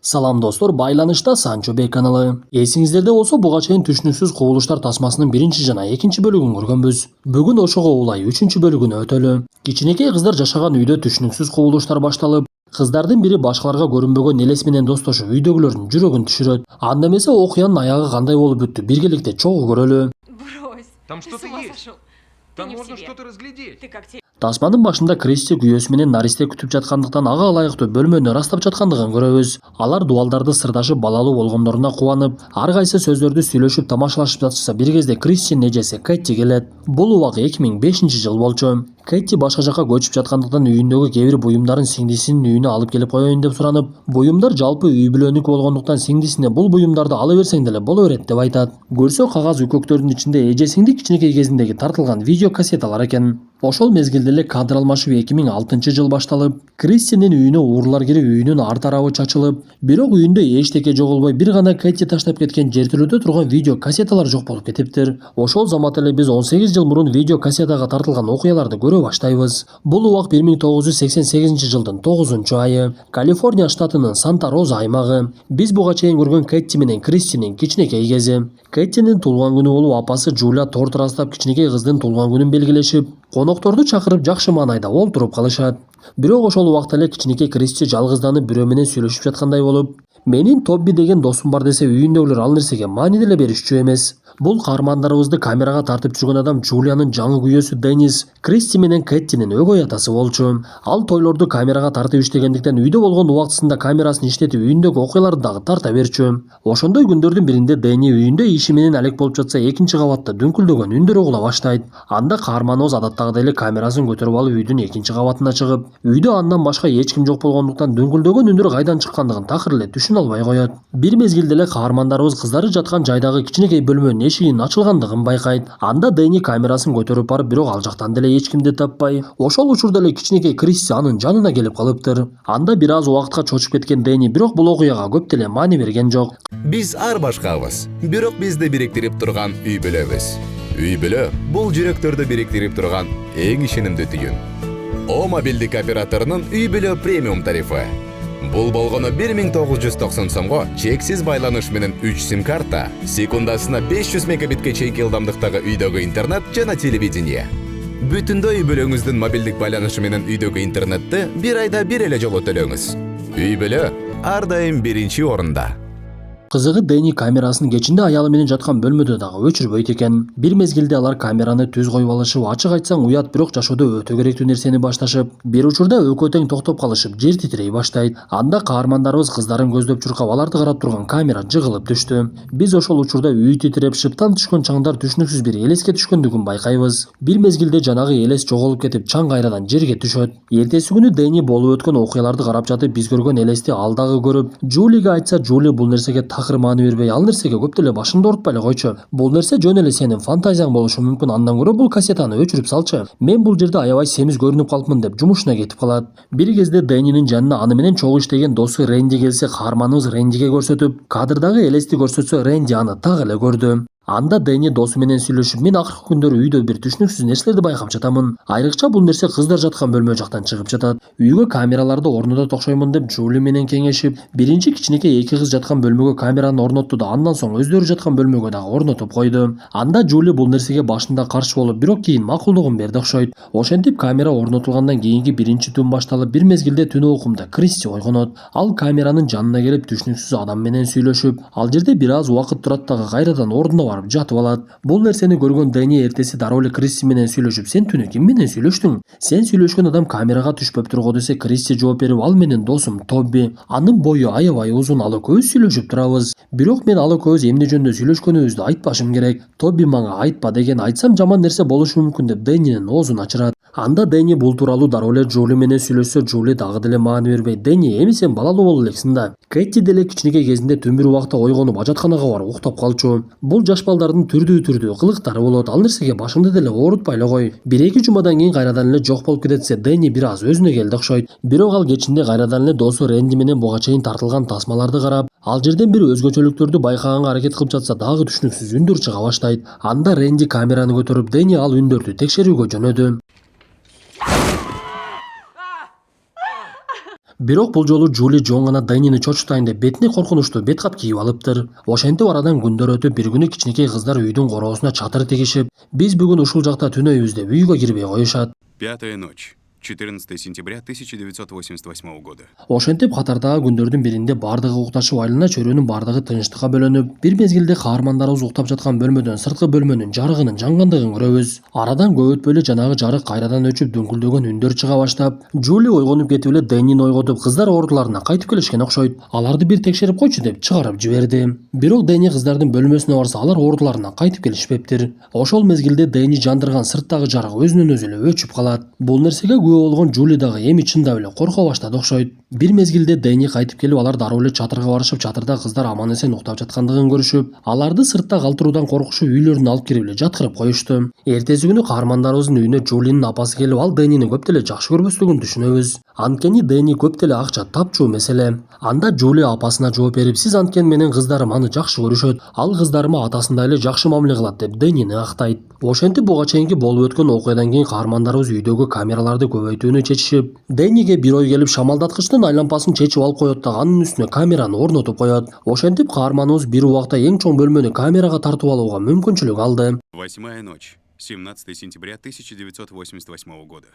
Салам достор, байланышта Санчо Бей каналы. Эсиңиздерде болсо, буга чейин түшүнүксүз кубулуштар тасмасынын биринчи жана экинчи бөлүгүн көргөнбүз. Бүгүн ошого улай үчүнчү бөлүгүнө өтөлү. Кичинекей кыздар жашаган үйдө түшүнүксүз кубулуштар башталып, кыздардын бири башкаларга көрүнбөгөн элес менен достошуп үйдөгүлөрдүн жүрөгүн түшүрөт. Анда эмесе окуянын аягы кандай болуп бүттү, биргеликте чогуу көрөлү. Брось. Там ты что-то с ума есть. сошел? Ты Там не в можно себе. что-то разглядеть. Ты как те... Тасманын башында Кристи күйөөсү менен Наристе күтүп жаткандыктан ага ылайыктуу бөлмөнү ырастап жаткандыгын көрөбүз. Алар дубалдарды сырдашып балалуу болгондоруна кубанып, ар кайсы сөздөрдү сүйлөшүп тамашалашып жатышса, бир кезде Кристинин эжеси Кэти келет. Бул убак 2005-жыл болчу. Кэти башка жака көчүп жаткандыктан үйүндөгү кээ бир буюмдарын сиңдисинин үйүнө алып келип коеюн деп суранып, буюмдар жалпы үй бүлөнүкү болгондуктан сиңдисине бул буюмдарды ала берсең деле боло берет деп айтат. Көрсө кагаз үкөктөрдүн ичинде эжесиңди кичинекей кезиндеги тартылган видео кассеталар экен. Ошол мезгилде эле кадр алмашуу 2006-жыл башталып, Кристинин үйүнө уурулар кирип, үйүнүн ар тарабы чачылып, бирок үйүндө эчтеке жоголбой, бир гана Кэти таштап кеткен жертөлөдө турган видео кассеталар жок болуп кетиптир. Ошол замат эле биз 18 жыл мурун видео кассетага тартылган окуяларды көрө баштайбыз. Бул убак 1988-жылдын 9-айы, Калифорния штатынын Санта-Роза аймагы. Биз буга чейин көргөн Кэти менен Кристинин кичинекей кези. Кэттинин туулган күнү болуп, апасы Джулия торт ырастап кичинекей кыздын туулган күнүн белгилешип, конокторду чакырып жакшы маанайда олтуруп калышат. Бирок ошол убакта эле кичинекей Кристи жалгызданып бирөө менен сүйлөшүп жаткандай болуп, менин Тобби деген досум бар десе, үйүндөгүлөр ал нерсеге маани деле беришчү эмес. Бул каармандарыбызды камерага тартып жүргөн адам Джулиянын жаңы күйөөсү Денис, Кристи менен Кэттинин өгөй атасы болчу. Ал тойлорду камерага тартып иштегендиктен үйдө болгон убактысында камерасын иштетип үйүндөгү окуяларды дагы тарта берчү. Ошондой күндөрдүн биринде Дени үйүндө иши менен алек болуп жатса, экинчи кабатта дүңкүлдөгөн үндөр угула баштайт. Анда каарманыбыз адаттагыдай эле камерасын көтөрүп алып үйдүн экинчи кабатына чыгып, үйдө андан башка эч ким жок болгондуктан дүңкүлдөгөн үндөр кайдан чыккандыгын такыр эле түшүнө албай коет. Бир мезгилде эле каармандарыбыз кыздары жаткан жайдагы кичинекей бөлмөнүн эшигинин ачылгандыгын байкайт. Анда Дени камерасын көтөрүп барып, бирок ал жактан деле эч кимди таппай, ошол учурда эле кичинекей Кристи анын жанына келип калыптыр. Анда бир аз убакытка чочуп кеткен Дени бирок бул окуяга көп деле маани берген жок. Биз ар башкабыз, бирок бизди бириктирип турган үй бүлөбүз. Үй бүлө бул жүрөктөрдү бириктирип турган эң ишенимдүү түйүн. О мобилдик операторунун үй бүлө премиум тарифы. Бул болгону 1990 сомго чексиз байланыш менен 3 сим-карта, секундасына 500 мегабитке чейинки ылдамдыктагы үйдөгү интернет жана телевидение. Бүтүндөй үй бүлөңүздүн мобилдик байланышы менен үйдөгү интернетти бир айда бир эле жолу төлөңүз. Үй бүлө ар дайым биринчи орунда. Кызыгы Дени камерасын кечинде аялы менен жаткан бөлмөдө дагы өчүрбөйт экен. Бир мезгилде алар камераны түз коюп алышып, ачык айтсаң уят, бирок жашоодо өтө керектүү нерсени башташып, бир учурда экөө тең токтоп калышып, жер титирей баштайт. Анда каармандарыбыз кыздарын көздөп чуркап, аларды карап турган камера жыгылып түштү. Биз ошол учурда үй титиреп, шыптан түшкөн чаңдар түшүнүксүз бир элеске түшкөндүгүн байкайбыз. Бир мезгилде жанагы элес жоголуп кетип, чаң кайрадан жерге түшөт. Эртеси күнү Дени болуп өткөн окуяларды карап жатып, биз көргөн элести ал дагы көрүп, Джулиге айтса, Джули бул нерсеге такыр маани бербей, ал нерсеге көп деле башыңды оорутпай эле койчу. Бул нерсе жөн эле сенин фантазияң болушу мүмкүн, андан көрө бул кассетаны өчүрүп салчы. Мен бул жерде аябай семиз көрүнүп калыпмын деп жумушуна кетип калат. Бир кезде Денинин жанына аны менен чогуу иштеген досу Ренди келсе, каарманыбыз Рендиге көрсөтүп, кадрдагы элести көрсөтсө, Ренди аны так эле көрдү. Анда Дени досу менен сүйлөшүп, мен акыркы күндөрү үйдө бир түшүнүксүз нерселерди байкап жатамын. Айрыкча бул нерсе кыздар жаткан бөлмө жактан чыгып жатат. Үйгө камераларды орнотот окшоймун деп Джули менен кеңешип, биринчи кичинекей эки кыз жаткан бөлмөгө камераны орнотту да, андан соң өздөрү жаткан бөлмөгө дагы орнотуп койду. Анда Джули бул нерсеге башында каршы болуп, бирок кийин макулдугун берди окшойт. Ошентип камера орнотулгандан кийинки биринчи түн башталып, бир мезгилде түн окумда Кристи ойгонот. Ал камеранын жанына келип түшүнүксүз адам менен сүйлөшүп, ал жерде бир аз убакыт турат дагы кайрадан ордуна барып жатып алат. Бул нерсени көргөн Дени эртеси дароо эле Кристи менен сүйлөшүп, сен түнү ким менен сүйлөштүң? Сен сүйлөшкөн адам камерага түшпөптүр го десе, Кристи жооп берип, ал менин досум Тобби. Анын бою аябай узун, ал экөөбүз сүйлөшүп турабыз. Бирок мен ал экөөбүз эмне жөнүндө сүйлөшкөнүбүздү айтпашым керек. Тобби мага айтпа деген, айтсам жаман нерсе болушу мүмкүн деп Денинин оозун ачырат. Анда Дени бул тууралуу дароо эле Джули менен сүйлөшсө, Джули дагы деле маани бербей, Дени, эми сен балалуу боло элексиң да. Кэти деле кичинекей кезинде түн бир убакта ойгонуп ажатканага барып уктап калчу. Бул жаш балдардын түрдүү кылыктары болот, ал нерсеге башыңды деле оорутпай эле кой. Бир-эки жумадан кийин кайрадан эле жок болуп кетсе, Дени бир аз өзүнө келди окшойт. Бирок ал кечинде кайрадан эле досу Ренди менен буга чейин тартылган тасмаларды карап, ал жерден бир өзгөчөлүктөрдү байкаганга аракет кылып жатса, дагы түшүнүксүз үндөр чыга баштайт. Анда Ренди камераны көтөрүп, Дени ал үндөрдү текшерүүгө жөнөдү. Бирок бул жолу Жули Джон гана Дэнини чочутайын деп бетине коркунучтуу бет кап кийип алыптыр. Ошентип арадан күндөр өтүп бир күнү кичинекей кыздар үйдүн короосуна чатыр тигишип, биз бүгүн ушул жакта түнөйбүз деп үйгө кирбей коюшат. Пятая ночь. 14 сентября 1988 года. Ошентип катардагы күндөрдүн биринде бардыгы укташып айлана чөйрөнүн бардыгы тынчтыкка бөлөнүп, бир мезгилде каармандарыбыз уктап жаткан бөлмөдөн сырткы бөлмөнүн жарыгынын жангандыгын көрөбүз. Арадан көп өтпөй эле жанагы жарык кайрадан өчүп дүңкүлдөгөн үндөр чыга баштап, Жули ойгонуп кетип эле Дэннини ойготуп кыздар ордуларына кайтып келишкен окшойт. Аларды бир текшерип койчу деп чыгарып жиберди. Бирок Дэнни кыздардын бөлмөсүнө барса, алар ордуларына кайтып келишпептир. Ошол мезгилде Дэнни жандырган сырттагы жарык өзүнөн өзү эле өчүп калат. Бул нерсеге күбө болгон Жули дагы эми чындап эле корко баштады окшойт. Бир мезгилде Дэнни кайтып келип, алар дароо эле чатырга барышып, чатырда кыздар аман эсен уктап жаткандыгын көрүшүп, аларды сыртта калтыруудан коркушуп үйлөрүнө алып кирип эле жаткырып коюшту. Эртеси күнү каармандарыбыздын үйүнө Жулинин апасы келип, ал Дэннини көп деле жакшы көрбөстүгүн түшүнөбүз. Анткени Дэнни көп деле акча тапчу маселе. Анда Жули апасына жооп берип, сиз анткени менен кыздарым аны жакшы көрүшөт, ал кыздарыма атасындай эле жакшы мамиле кылат деп Дэннини актайт. Ошентип буга чейинки болуп өткөн окуядан кийин каармандарыбыз үйдөгү камераларды көбөйтүүнү чечишип, Дэнниге бир ой келип шамалдаткычтын айлампасын чечип алып коет да анын үстүнө камераны орнотуп коет. Ошентип каарманыбыз бир убакта эң чоң бөлмөнү камерага тартып алууга мүмкүнчүлүк алды. Восьмая ночь. 17 сентября 1988 года.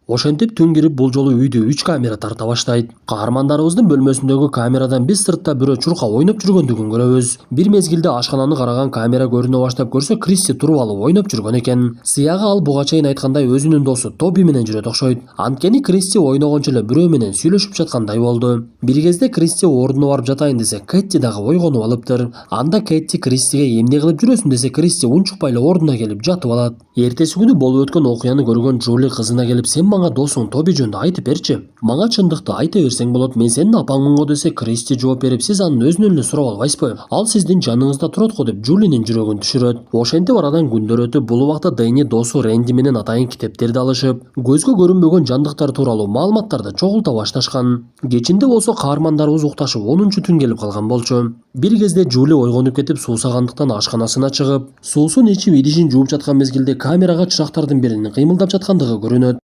Ошентип түн кирип бул жолу үйдү 3 камера тарта баштайт. Каармандарыбыздын бөлмөсүндөгү камерадан биз сыртта бирөө чурка ойноп жүргөндүгүн көрөбүз. Бир мезгилде ашкананы караган камера көрүнө баштап көрсө, Кристи туруп алып ойноп жүргөн экен. Сыягы ал буга чейин айткандай өзүнүн досу Тоби менен жүрөт окшойт. Анткени Кристи ойногончу эле бирөө менен сүйлөшүп жаткандай болду. Бир кезде Кристи ордуна барып жатайын десе, Кэти дагы ойгонуп алыптыр. Анда Кэти Кристиге эмне кылып жүрөсүң десе, Кристи унчукпай эле ордуна келип жатып алат. Эртеси күнү болуп өткөн окуяны көргөн Жули кызына келип, сен мага досуң Тоби жөнүндө айтып берчи. Мага чындыкты айта берсең болот, мен сенин апаңмын го десе, Кристи жооп берип, сиз анын өзүнөн эле сурап албайсызбы? Ал сиздин жаныңызда турат го деп Жулинин жүрөгүн түшүрөт. Ошентип арадан күндөр өтүп, бул убакта Дэнни досу Рэнди менен атайын китептерди алышып, көзгө көрүнбөгөн жандыктар тууралуу маалыматтарды чогулта башташкан. Кечинде болсо каармандарыбыз укташып 10-чу түн келип калган болчу. Бир кезде Жули ойгонуп кетип, суусагандыктан ашканасына чыгып, суусун ичип идишин жууп жаткан мезгилде камерага чырактардын биринин кыймылдап жаткандыгы көрүнөт.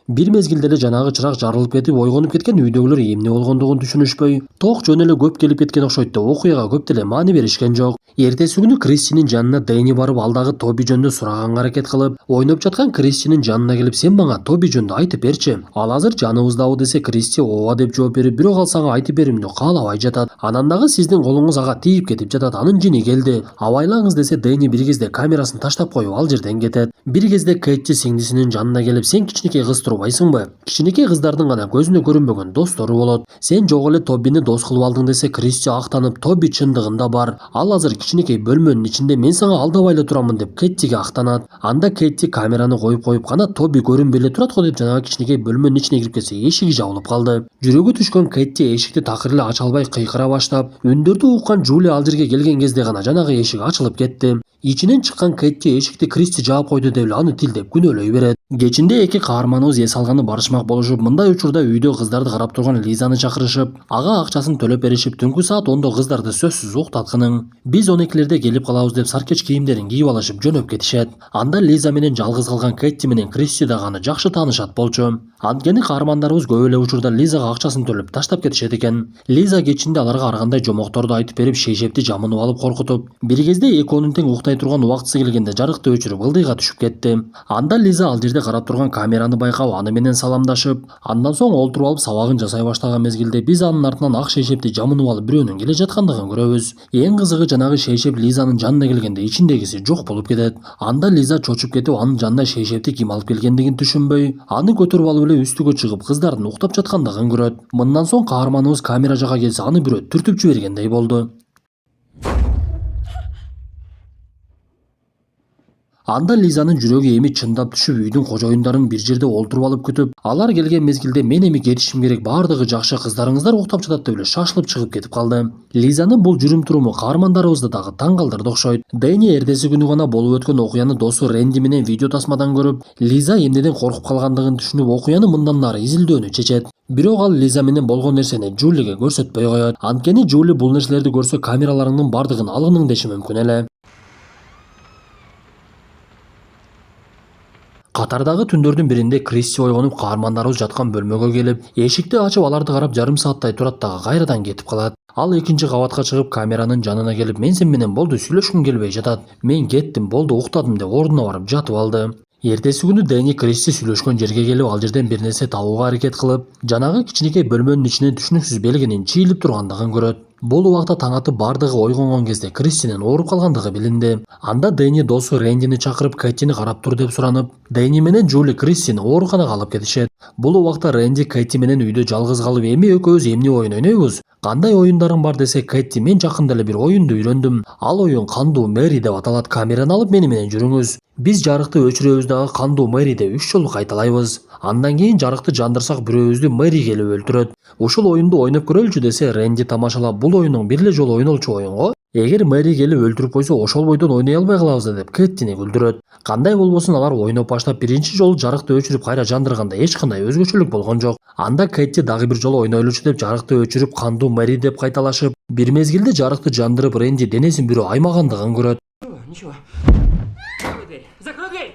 Бир мезгилде эле жанагы чырак жарылып кетип, ойгонуп кеткен үйдөгүлөр эмне болгондугун түшүнүшпөй, ток жөн эле көп келип кеткен окшойт да окуяга көп деле маани беришкен жок. Эртеси күнү Кристинин жанына Дэнни барып, алдагы Тоби жөнүндө сураганга аракет кылып, ойноп жаткан Кристинин жанына келип, сен мага Тоби жөнүндө айтып берчи. Ал азыр жаныбыздабы десе, Кристи ооба деп жооп берип, бирок ал сага айтып берүүмдү каалабай жатат. Анан дагы сиздин колуңуз ага тийип кетип жатат, анын жини келди. Абайлаңыз десе, Дэнни бир кезде камерасын таштап коюп ал жерден кетет. Бир кезде Кэти сиңдисинин жанына келип, сен кичинекей кыз турбайсыңбы? Кичинекей кыздардын гана көзүнө көрүнбөгөн достору болот. Сен жок эле Тобини дос кылып алдың десе, Кристи актанып, Тоби чындыгында бар. Ал азыр кичинекей бөлмөнүн ичинде, мен сага алдабай эле турамын деп Кэттиге актанат. Анда Кэти камераны коюп кана Тоби көрүнбөй эле турат го деп жанагы кичинекей бөлмөнүн ичине кирип кетсе, эшиги жабылып калды. Жүрөгү түшкөн Кэти эшикти такыр эле ача албай кыйкыра баштап, үндөрдү уккан Жули ал жерге келген кезде гана жанагы эшик ачылып кетти. Ичинен чыккан Кэти эшикти Кристи жаап койду деп эле аны тилдеп күнөөлөй берет. Кечинде эки каарманыбыз эс алганы барышмак болушуп, мындай учурда үйдө кыздарды карап турган Лизаны чакырышып, ага акчасын төлөп беришип, түнкү саат 10до кыздарды сөзсүз уктаткынын. Биз 12лерде келип калабыз деп саркеч кийимдерин кийип алышып жөнөп кетишет. Анда Лиза менен жалгыз калган Кэти менен Кристи дагы аны жакшы таанышат болчу. Анткени каармандарыбыз көп эле учурда Лизага акчасын төлөп таштап кетишет экен. Лиза кечинде аларга ар кандай жомокторду айтып берип, шейшепти жамынып алып коркутуп, бир кезде экөөнүн тең уктай турган убактысы келгенде жарыкты өчүрүп ылдыйга түшүп кетти. Анда Лиза ал жерде карап турган камераны байкап, аны менен саламдашып, андан соң олтуруп алып сабагын жасай баштаган мезгилде биз анын артынан ак шейшепти жамынып алып бирөөнүн келе жаткандыгын көрөбүз. Эң кызыгы, жанагы шейшеп Лизанын жанына келгенде ичиндегиси жок болуп кетет. Анда Лиза чочуп кетип, анын жанына шейшепти ким алып келгендигин түшүнбөй, аны көтөрүп алып эле үстүгө чыгып кыздардын уктап жаткандыгын көрөт. Мындан соң каарманыбыз камера жака келсе, аны бирөө түртүп жибергендей болду. Анда Лизанын жүрөгү эми чындап түшүп, үйдүн кожоюндарын бир жерде олтуруп алып күтүп, алар келген мезгилде мен эми кетишим керек, бардыгы жакшы, кыздарыңыздар уктап жатат деп эле шашылып чыгып кетип калды. Лизанын бул жүрүм-туруму каармандарыбызды дагы таң калтырды окшойт. Дэнни эртеси күнү гана болуп өткөн окуяны досу Рэнди менен видео тасмадан көрүп, Лиза эмнеден коркуп калгандыгын түшүнүп, окуяны мындан ары изилдөөнү чечет. Бирок ал Лиза менен болгон нерсени Жулиге көрсөтпөй коет. Анткени Жули бул нерселерди көрсө, камераларыңдын бардыгын алгынын деши мүмкүн эле. Катардагы түндөрдүн биринде Кристи ойгонуп каармандарыбыз жаткан бөлмөгө келип, эшикти ачып аларды карап жарым сааттай турат дагы кайрадан кетип калат. Ал экинчи кабатка чыгып камеранын жанына келип, мен сен менен болду сүйлөшкүм келбей жатат. Мен кеттим, болду уктадым деп ордуна барып жатып алды. Эртеси күнү Дэни Кристи сүйлөшкөн жерге келип, ал жерден бир нерсе табууга аракет кылып, жанагы кичинекей бөлмөнүн ичинен түшүнүксүз белгинин чийилип тургандыгын көрөт. Бул убакта таң атып бардыгы ойгонгон кезде Кристинин ооруп калгандыгы билинди. Анда Дэни досу Рэндини чакырып Кэттини карап тур деп суранып, Дэни менен Жули Кристини ооруканага алып кетишет. Бул убакта Рэнди Кэти менен үйдө жалгыз калып, эми экөөбүз эмне оюн ойнойбуз? Кандай оюндарың бар десе, Кэти, мен жакында эле бир оюнду үйрөндүм. Ал оюн Кандуу Мэри деп аталат. Камераны алып мени менен жүрүңүз. Биз жарыкты өчүрөбүз дагы Кандуу Мэри деп 3 жолу кайталайбыз. Андан кийин жарыкты жандырсак бирөөбүздү Мэри келип өлтүрөт. Ушул оюнду ойноп көрөлүчү десе, Рэнди тамашалап, бул оюндун бир эле жолу ойнолчу оюн го. Эгер Мэри келип өлтүрүп койсо, ошол бойдон ойной албай калабыз деп Кэттини күлдүрөт. Кандай болбосун, алар ойноп баштап биринчи жолу жарыкты өчүрүп кайра жандырганда эч кандай өзгөчөлүк болгон жок. Анда Кэтти дагы бир жолу ойнойлучу деп жарыкты өчүрүп Кандуу Мэри деп кайталашып, бир мезгилде жарыкты жандырып Рэнди денесин бирөө аймагандыгын көрөт. Ничего. Закрой дверь! Закрой дверь!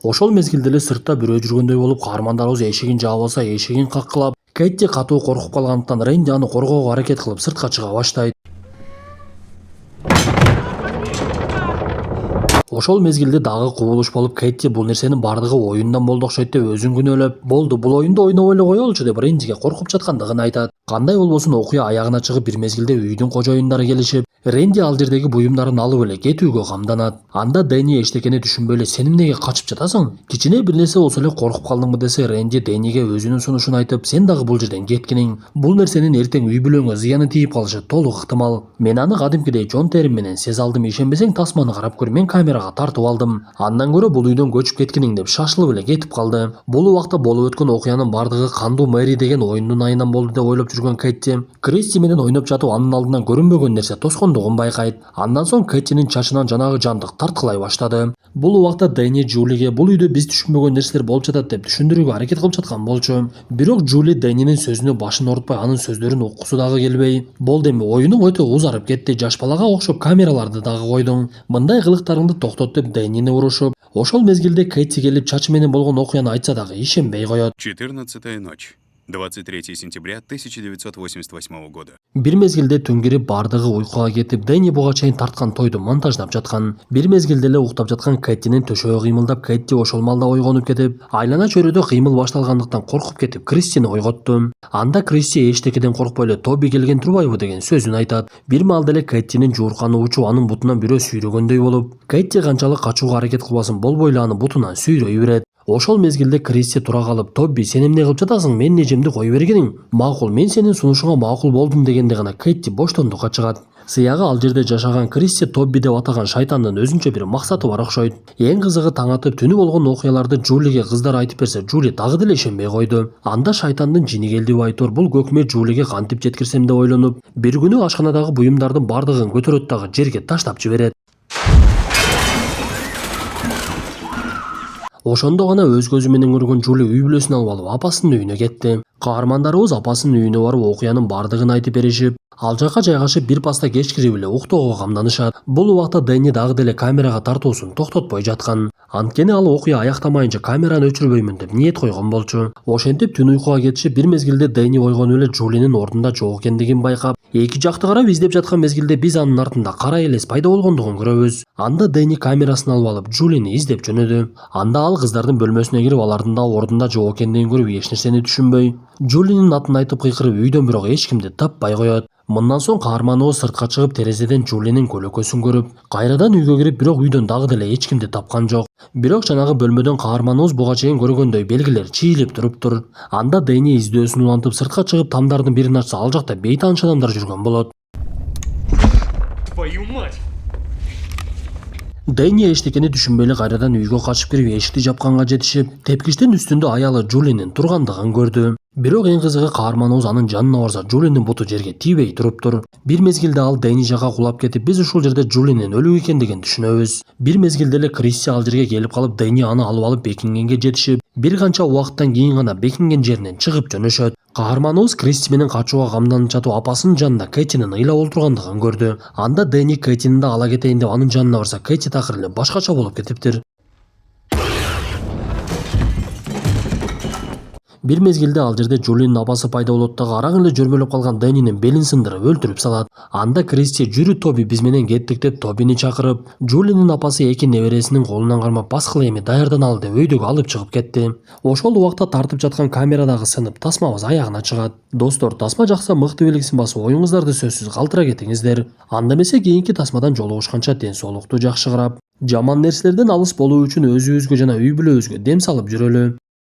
Ошол мезгилде эле сыртта бирөө жүргөндөй болуп, каармандарыбыз эшигин жаап алса, эшигин каккылап, Кэтти катуу коркуп калгандыктан Рэнди аны коргоого аракет кылып сыртка чыга баштайт. Ошол мезгилде дагы кубулуш болуп, Кэтти бул нерсенин бардыгы оюндан болду окшойт деп өзүн күнөөлөп, болду бул оюнду ойнобой эле коелучу деп Рэндиге коркуп жаткандыгын айтат. Кандай болбосун, окуя аягына чыгып бир мезгилде үйдүн кожоюндары келишип, Рэнди ал жердеги буюмдарын алып эле кетүүгө камданат. Анда Дэни эчтекени түшүнбөй эле, сен эмнеге качып жатасың? Кичине бир нерсе болсо эле коркуп калдыңбы десе, Рэнди Дэниге өзүнүн сунушун айтып, сен дагы бул жерден кеткиниң. Бул нерсенин эртең үй бүлөңө зыяны тийип калышы толук ыктымал. Мен аны кадимкидей жон терим менен сезе алдым. Ишенбесең тасманы карап көр, мен камерага тартып алдым. Андан көрө бул үйдөн көчүп кеткиниң деп шашылып эле кетип калды. Бул убакта болуп өткөн окуянын бардыгы Кандуу Мэри деген оюндун айынан болду деп ойлоп жүргөн Кэтти, Кристи менен ойноп жатып анын алдынан көрүнбөгөн нерсе тоскондугун байкайт. Андан соң Кэттинин чачынан жанагы жандык тарткылай баштады. Бул убакта Дэни Жулиге бул үйдө биз түшүнбөгөн нерселер болуп жатат деп түшүндүрүүгө аракет кылып жаткан болчу. Бирок Жули Дэнинин сөзүнө башын орутпай, анын сөздөрүн уккусу дагы келбей, болду эми оюнуң өтө узарып кетти, жаш балага окшоп камераларды дагы койдуң. Мындай кылыктарыңды токтот деп Дэнини урушуп, ошол мезгилде Кэтти келип чачы менен болгон окуяны айтса дагы ишенбей коет. 14-я ночь. 23 сентября 1988 года. Бир мезгилде түн кирип бардыгы уйкуга кетип, Дэни буга чейин тарткан тойду монтаждап жаткан. Бир мезгилде эле уктап жаткан Кэттинин төшөгү кыймылдап, Кэтти ошол малда ойгонуп кетип, айлана чөйрөдө кыймыл башталгандыктан коркуп кетип, Кристини ойготту. Анда Кристи эчтекеден коркпой эле, Тоби келген турбайбы деген сөзүн айтат. Бир маалда эле Кэттинин жуурканы учуп, анын бутунан бирөө сүйрөгөндөй болуп, Кэтти канчалык качууга аракет кылбасын болбой эле аны бутунан сүйрөй берет. Ошол мезгилде Кристи тура калып, Тоби, сен эмне кылып жатасың? Менин эжемди кой бергиниң. Макул, мен сенин сунушуңа макул болдум дегенде гана Кэтти боштондукка чыгат. Сыягы ал жерде жашаган Кристи Тоби деп атаган шайтандын өзүнчө бир максаты бар окшойт. Эң кызыгы, таң атып түнү болгон окуяларды Жулиге кыздар айтып берсе, Жули дагы деле ишенбей койду. Анда шайтандын жини келдиби айтор, бул көкмө Жулиге кантип жеткирсем деп ойлонуп, бир күнү ашканадагы буюмдардын бардыгын көтөрөт дагы жерге таштап жиберет. Ошондо гана өз көзү менен көргөн Жули үй бүлөсүн алып алып апасынын үйүнө кетти. Каармандарыбыз апасынын үйүнө барып окуянын бардыгын айтып беришип, ал жака жайгашып бир паста кеч кирип эле уктоого камданышат. Бул убакта Дэни дагы деле камерага тартуусун токтотпой жаткан. Анткени ал окуя аяктамайынча камераны өчүрбөймүн деп ниет койгон болчу. Ошентип түн уйкуга кетишип, бир мезгилде Дэни ойгонуп эле Жулинин ордунда жок экендигин байкап, эки жакты карап издеп жаткан мезгилде биз анын артында кара элес пайда болгондугун көрөбүз. Анда Дэни камерасын алып алып Жулини издеп жөнөдү. Анда ал кыздардын бөлмөсүнө кирип, алардын да ордунда жок экендигин көрүп эч нерсени түшүнбөй, Жулинин атын айтып кыйкырып үйдөн бирок эч кимди таппай коет. Мындан соң каарманыбыз сыртка чыгып терезеден Жулинин көлөкөсүн көрүп, кайрадан үйгө кирип, бирок үйдөн дагы деле эч кимди тапкан жок. Бирок жанагы бөлмөдөн каарманыбыз буга чейин көргөндөй белгилер чийилип туруптур. Анда Дэни издөөсүн улантып сыртка чыгып тамдардын бирин ачса, ал жакта бейтааныш адамдар жүргөн болот. Твою мать! Дэни эчтекени түшүнбөй эле кайрадан үйгө качып кирип, эшикти жапканга жетишип, тепкичтин үстүндө аялы Жулинин тургандыгын көрдү. Бирок эң кызыгы, каарманыбыз анын жанына барса, Жулинин буту жерге тийбей туруптур. Бир мезгилде ал Дэни жака кулап кетип, биз ушул жерде Жулинин өлүк экендигин түшүнөбүз. Бир мезгилде эле Кристи ал жерге келип калып, Дэни аны алып Бекингенге жетишип, бир канча убакыттан кийин гана Бекинген жеринен чыгып жөнөшөт. Каарманыбыз Кристи менен качууга камданып жатып, апасынын жанында Кэттинин ыйлап олтургандыгын көрдү. Анда Дэни Кэттини да ала кетейин деп анын жанына барса, Кэтти такыр эле башкача болуп кетиптир. Бир мезгилде ал жерде Джулиянын апасы пайда болот дагы араң эле жөрмөлөп калган Дэнинин белин сындырып өлтүрүп салат. Анда Кристи «Жүрү Тоби, биз менен кеттик» деп Тобини чакырып, Джулиянын апасы эки небересинин колунан кармап баскыла эми даярдан ал деп өйдөгө алып чыгып кетти. Ошол убакта тартып жаткан камерадагы сынып тасмабыз аягына чыгат. Достор, тасма жакса мыкты белгисин басып оюңуздарды сөзсүз калтыра кетиңиздер. Анда эмесе кийинки тасмадан жолугушканча ден соолукту жакшы карап, жаман нерселерден алыс болуу үчүн өзүбүзгө жана үй бүлөбүзгө дем салып жүрөлү.